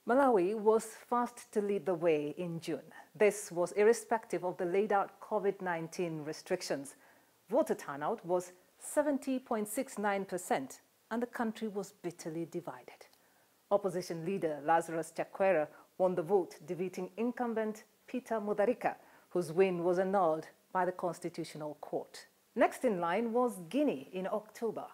Malawi was fast to lead the way in June. This was irrespective of the laid-out COVID-19 restrictions. Voter turnout was 70.69%, and the country was bitterly divided. Opposition leader Lazarus Chakwera won the vote, defeating incumbent Peter Mutharika, whose win was annulled by the Constitutional Court. Next in line was Guinea in October.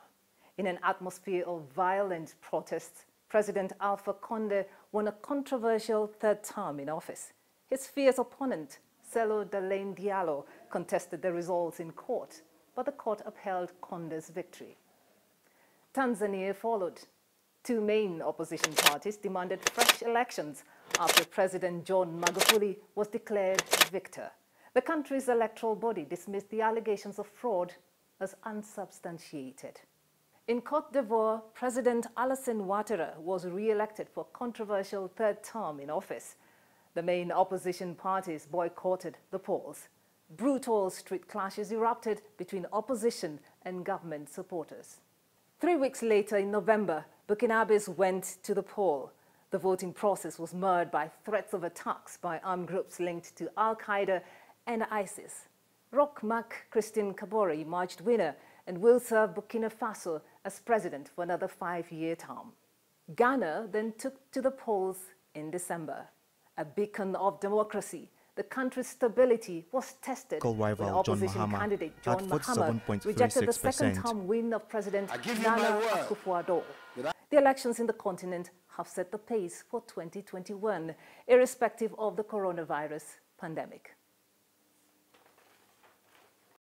In an atmosphere of violent protests, President Alpha Condé won a controversial third term in office. His fierce opponent, Cellou Dalein Diallo, contested the results in court, but the court upheld Condé's victory. Tanzania followed. Two main opposition parties demanded fresh elections after President John Magufuli was declared victor. The country's electoral body dismissed the allegations of fraud as unsubstantiated. In Côte d'Ivoire, President Alassane Ouattara was re-elected for a controversial third term in office. The main opposition parties boycotted the polls. Brutal street clashes erupted between opposition and government supporters. 3 weeks later, in November, Burkinabés went to the poll. The voting process was marred by threats of attacks by armed groups linked to Al-Qaeda and ISIS. Roch Marc Christian Kabore emerged winner and will serve Burkina Faso as president for another 5-year term. Ghana then took to the polls in December. A beacon of democracy, the country's stability was tested when opposition candidate John Mahama rejected the second-term win of President Nana Akufo-Addo. The elections in the continent have set the pace for 2021, irrespective of the coronavirus pandemic.